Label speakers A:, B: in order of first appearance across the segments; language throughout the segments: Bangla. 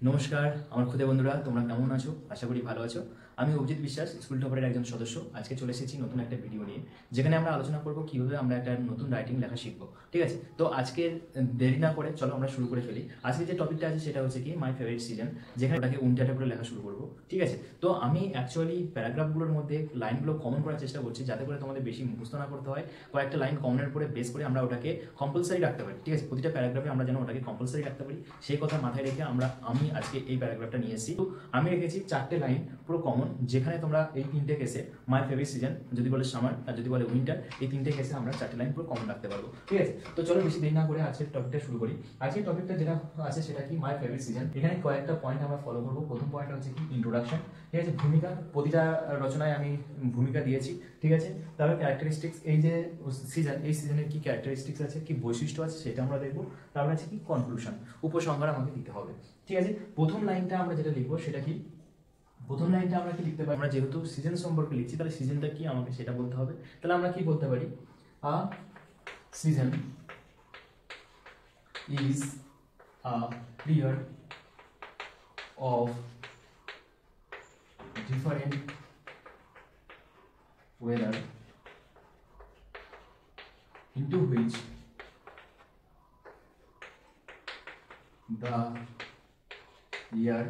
A: নমস্কার আমার খুদে বন্ধুরা, তোমরা কেমন আছো? আশা করি ভালো আছো। আমি অভিজিৎ বিশ্বাস, স্কুল টপারের একজন সদস্য। আজকে চলে এসেছি নতুন একটা ভিডিও নিয়ে, যেখানে আমরা আলোচনা করব কিভাবে আমরা একটা নতুন রাইটিং লেখা শিখবো। ঠিক আছে, তো আজকে দেরি না করে চলো আমরা শুরু করে ফেলি। আজকে যে টপিকটা আছে সেটা হচ্ছে কি মাই ফেভারিট সিজন, যেখানে ওটাকে উনটাটা করে লেখা শুরু করবো। ঠিক আছে, তো আমি অ্যাকচুয়ালি প্যারাগ্রাফগুলোর মধ্যে লাইনগুলো কমন করার চেষ্টা করছি, যাতে করে তোমাদের বেশি মুখস্থ না করতে হয়। কয়েকটা লাইন কমনের উপরে বেস করে আমরা ওটাকে কম্পালসারি রাখতে পারি। ঠিক আছে, প্রতিটা প্যারাগ্রাফে আমরা যেন ওটাকে কম্পালসারি রাখতে পারি, সেই কথা মাথায় রেখে আমি আজকে এই প্যারাগ্রাফটা নিয়ে এসেছি। আমি রেখেছি 4টে লাইন পুরো কমন, যেখানে তোমরা এই 3টে কেসে মাই ফেভারিট সিজন, যদি বলে সামার আর যদি বলে উইন্টার, এই 3টে কেসে আমরা 4টে লাইন পুরো কমন রাখতে পারবো। ঠিক আছে, তো চলো বেশি দেরি না করে আজকের টপিকটা শুরু করি। আজকের টপিকটা যেটা আছে সেটা কি মাই ফেভারিট সিজন। এখানে কয়েকটা পয়েন্ট আমরা ফলো করবো। প্রথম পয়েন্ট হচ্ছে কি ইন্ট্রোডাকশন। ঠিক আছে, ভূমিকা। প্রতিটা রচনায় আমি ভূমিকা দিয়েছি। ঠিক আছে, তারপর ক্যারেক্টারিস্টিক্স, এই যে সিজন, এই সিজনের কি ক্যারেক্টারিস্টিক্স আছে, কি বৈশিষ্ট্য আছে সেটা আমরা দেখবো। তারপর আছে কি কনক্লুশন, উপসংহার আমাকে দিতে হবে। ঠিক আছে, প্রথম লাইনটা আমরা যেটা লিখবো সেটা কি, প্রথম লাইনটা আমরা কি লিখতে পারি, আমরা যেহেতু সিজন সম্পর্কে লিখছি তাহলে সিজনটা কি আমাকে সেটা বলতে হবে। তাহলে আমরা কি বলতে পারি, a season is a period of different weather into which the year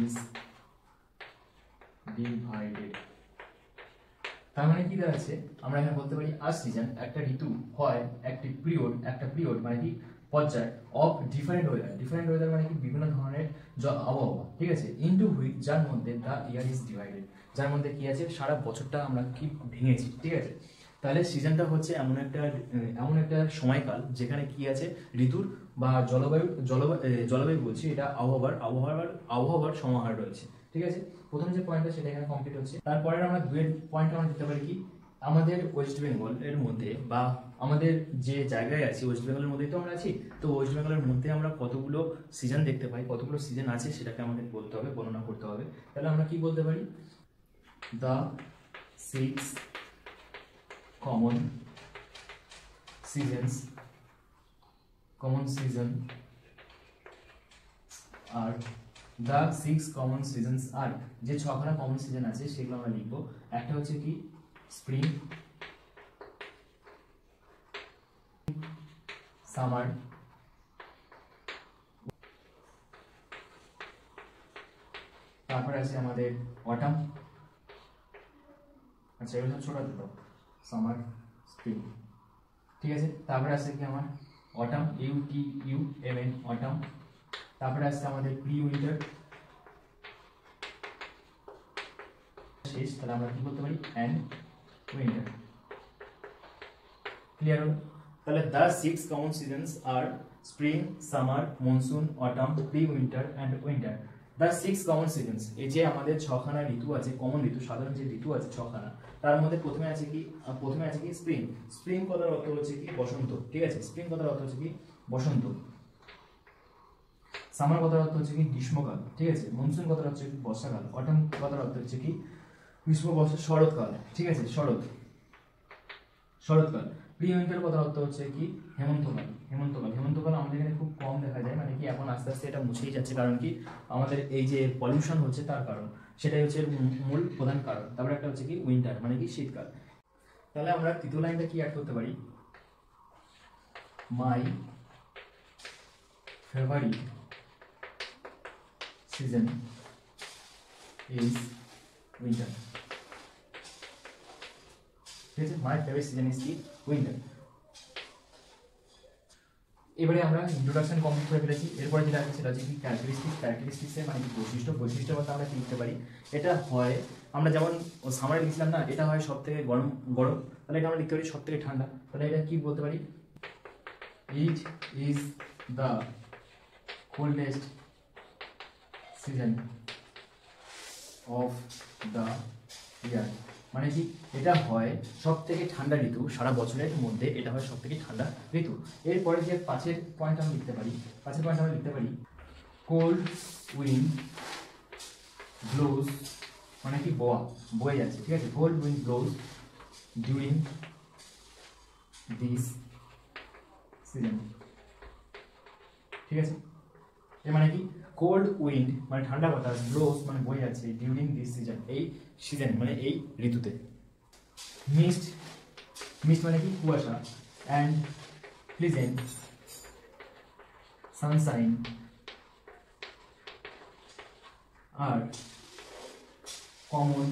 A: is divided। তার মানে কি দাঁড়াচ্ছে, আমরা এখানে বলতে পারি আর সিজন একটা ঋতু হয়, একটা পিরিয়ড মানে কি পর্যায়, of different weather. Different weather মানে কি বিভিন্ন ধরনের আবহাওয়া। ঠিক আছে, ইনটু হুইচ, যার মধ্যে দ্য ইয়ার ইজ ডিভাইডেড, যার মধ্যে কি আছে সারা বছরটা আমরা কি ভেঙেছি। ঠিক আছে, তাহলে সিজনটা হচ্ছে এমন একটা সময়কাল যেখানে কি আছে ঋতুর বা জলবায়ু বলছি, এটা আবহাওয়ার সমাহার রয়েছে। ঠিক আছে, প্রথম যে পয়েন্টটা সেটা এখানে কমপ্লিট হচ্ছে। তারপরে আমরা দুয়ের পয়েন্ট আমরা দিতে পারি কি, আমাদের ওয়েস্ট বেঙ্গল এর মধ্যে বা আমাদের যে জায়গায় আছি ওয়েস্ট বেঙ্গলের মধ্যেই তো আমরা আছি, তো ওয়েস্ট বেঙ্গলের মধ্যে আমরা কতগুলো সিজন দেখতে পাই, কতগুলো সিজন আছে সেটাকে আমাদের বলতে হবে, বর্ণনা করতে হবে। তাহলে আমরা কি বলতে পারি, the 6 common seasons are the 6 common seasons are, যে 6খানা কমন সিজন আছে সেগুলো আমরা লিখবো। একটা হচ্ছে কি স্প্রিং, সামার, তারপরে আছে আমাদের অটাম। আচ্ছা এগুলো ছোট দিলো, সামার, স্প্রিং। ঠিক আছে, তারপরে আছে কি আমার অটাম, UTUMN অটাম। তারপরে আছে আমাদের প্রি উইন্টার শেষ, তাহলে আমরা কি বলতে পারি অ্যান্ড উইন্টার। ক্লিয়ার হলো? তাহলে the 6 common seasons are spring, summer, monsoon, autumn, pre winter and winter. The 6 common seasons, এই যে আমাদের 6খানা ঋতু আছে, কমন ঋতু, সাধারণ যে ঋতু আছে 6খানা, তার মধ্যে প্রথমে আছে কি স্প্রিং। স্প্রিং কথার অর্থ হচ্ছে কি বসন্ত। ঠিক আছে, স্প্রিং কথার অর্থ হচ্ছে কি বসন্ত। সামার কথার অর্থ হচ্ছে কি গ্রীষ্মকাল। ঠিক আছে, মনসুন কথার হচ্ছে কি বর্ষাকাল। অটাম কথার অর্থ হচ্ছে কি গ্রীষ্ম বর্ষা শরৎকাল। ঠিক আছে, শরৎকাল। প্রি উইন্টার কথার অর্থ হচ্ছে কি হেমন্তকাল আমাদের এখানে খুব কম দেখা যায়, মানে কি এখন আস্তে আস্তে এটা মুছেই যাচ্ছে, কারণ কি আমাদের এই যে পলিউশন হচ্ছে তার কারণ, সেটাই হচ্ছে মূল প্রধান কারণ। তারপরে একটা হচ্ছে কি উইন্টার মানে কি শীতকাল। তাহলে আমরা তৃতীয় লাইনটা কি অ্যাড করতে পারি, my favourite season is winter. ঠিক আছে, মাই ফেভারিট সিজন ইজ কি উইন্টার। এবারে আমরা ইন্ট্রোডাকশন কমপ্লিট করে ফেলেছি। এরপরে যেটা আছে সেটা হচ্ছে কি ক্যারেক্টারিস্টিক্সের মানে কি বৈশিষ্ট্য বলতে আমরা কি লিখতে পারি, এটা হয় আমরা যেমন সামারে লিখছিলাম না, এটা হয় সব থেকে গরম, তাহলে এটা আমরা লিখতে পারি সব থেকে ঠান্ডা। তাহলে এটা কি বলতে পারি, it is the coldest season of the year, মানে কি এটা হয় সব থেকে ঠান্ডা ঋতু, সারা বছরের মধ্যে এটা হয় সব থেকে ঠান্ডা ঋতু। এরপরে যে পাঁচের পয়েন্ট আমরা লিখতে পারি, কোল্ড উইন্ড ব্লোজ, মানে কি বয়ে যাচ্ছে। ঠিক আছে, cold wind blows during this season. ঠিক আছে, এর মানে কি কোল্ড উইন্ড মানে ঠান্ডা বাতাস, ব্লোস মানে বয়ে যাচ্ছে ডিউরিং দিস সিজন এই সিজন মানে এই ঋতুতে। মিস্ট মিস্ট মানে কি কুয়াশা, and pleasant sunshine are common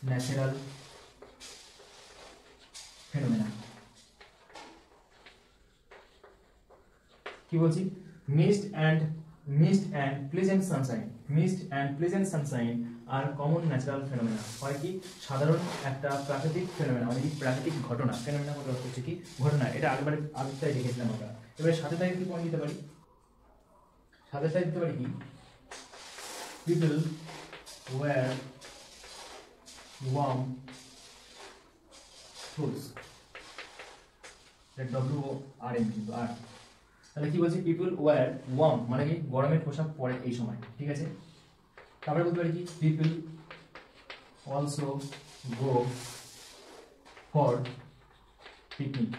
A: natural phenomena. কি বলছি, mist and pleasant sunshine are common natural phenomena হয় কি সাধারণ একটা প্রাকৃতিক ফেনোমেনা মানে কি প্রাকৃতিক ঘটনা। ফেনোমেনা মানে হচ্ছে কি ঘটনা, এটা আগেরটাই দেখেছিলাম আমরা। এবারে সাথে তাই কি পয়েন্ট দিতে পারি, সাথে তাই দিতে পারি কি people wear warm clothes, WORM কিন্তু আর তাহলে কি বলছি পিপল ওয়্যার ওয়ার্ম মানে কি গরমের পোশাক পরে এই সময়, ঠিক আছে। তারপরে বলতে পারি কি people also go for picnic,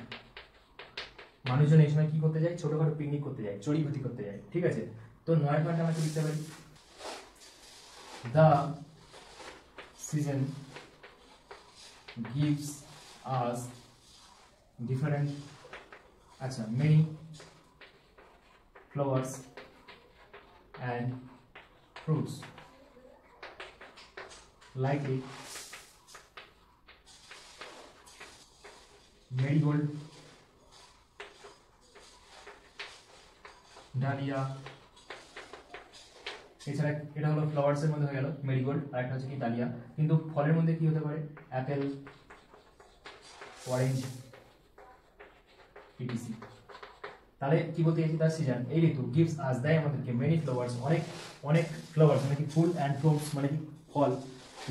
A: মানুষজন এই সময় কি করতে যায় ছোটখাটো পিকনিক করতে যায়, চড়িঘুটি করতে যায়, ঠিক আছে। তো 9 পয়েন্ট আমরা লিখতে পারি the season gives us different many flowers and fruits likely marigold, dahlia. এছাড়া এটা হলো ফ্লাওয়ার্স এর মধ্যে হয়ে গেল মেরিগোল্ড, আর একটা হচ্ছে কি ডালিয়া। কিন্তু ফলের মধ্যে কি হতে পারে অ্যাপেল, অরেঞ্জ, ইটিসি। তাহলে কি বলতে চাইছি তার সিজন এই ঋতু গিভস আস দেয় আমাদেরকে মেনি ফ্লাওয়ার্স অনেক ফ্লাওয়ার্স মানে কি ফুল অ্যান্ড ফ্রুটস মানে কি ফল,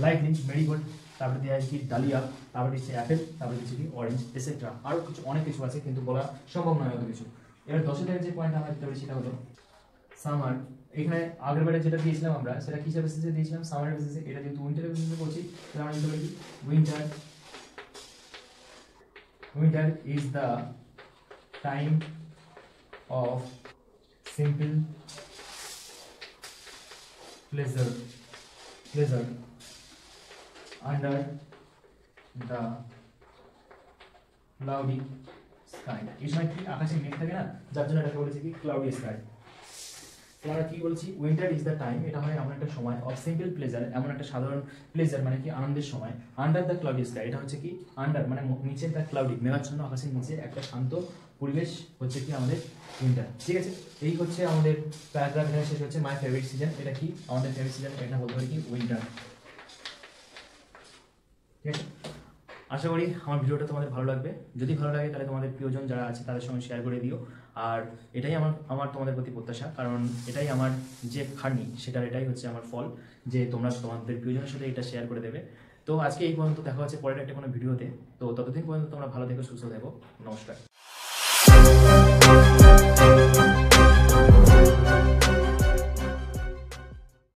A: লাইকলি মেরিগোল্ড, তারপরে দেওয়া আছে কি ডালিয়া, তারপরে দিচ্ছে অ্যাপেল, তারপরে দিচ্ছে কি অরেঞ্জ এটসেট্রা। আরও কিছু অনেক কিছু আছে কিন্তু বলা সম্ভব নয় অত কিছু। এবার 10 থেকে যে পয়েন্ট আমরা দিতে পারি সেটা হলো সামার। এখানে আগের বারে যেটা দিয়েছিলাম আমরা সেটা কিসের বেসিসে দিয়েছিলাম সামারের বেসিসে, এটা যেহেতু উইন্টারের বেসিসে করছি তাহলে আমরা দিতে পারি winter is the time of simple pleasure under the cloudy sky। এই সময় কি আকাশে মেঘ থাকে না, যার জন্য এটাকে বলেছি কি ক্লাউডি স্কাই। আমরা কি বলছি উইন্টার ইজ দ্য টাইম, এটা হয় এমন একটা সময় অফ সিম্পল প্লেজার, এমন একটা সাধারণ প্লেজার মানে কি আনন্দের সময়। আন্ডার দ্য ক্লাউডি স্কাই, এটা হচ্ছে কি আন্ডার মানে নিচে দ্য ক্লাউডি মেঘাচ্ছন্ন আকাশের নিচে একটা শান্ত পরিবেশ হচ্ছে কি আমাদের উইন্টার, ঠিক আছে। এই হচ্ছে আমাদের প্যারাগ্রাফ এখানে শেষ হচ্ছে। মাই ফেভারিট সিজন, এটা কি আমাদের ফেভারিট সিজন, এটা বলতে পারি কি উইন্টার, ঠিক আছে। আশা করি আমার ভিডিওটা তোমাদের ভালো লাগবে। যদি ভালো লাগে তাহলে তোমাদের প্রিয়জন যারা আছে তাদের সঙ্গে শেয়ার করে দিও। আর এটাই আমার তোমাদের প্রতি প্রত্যাশা, কারণ এটাই আমার যে খাটনি সেটার এটাই হচ্ছে আমার ফল, যে তোমরা তোমাদের প্রিয়জনের সাথে এটা শেয়ার করে দেবে। তো আজকে এই পর্যন্ত, দেখা হচ্ছে পরের একটা কোনো ভিডিওতে। তো ততদিন পর্যন্ত তোমরা ভালো থেকো, সুস্থ থেকো, নমস্কার।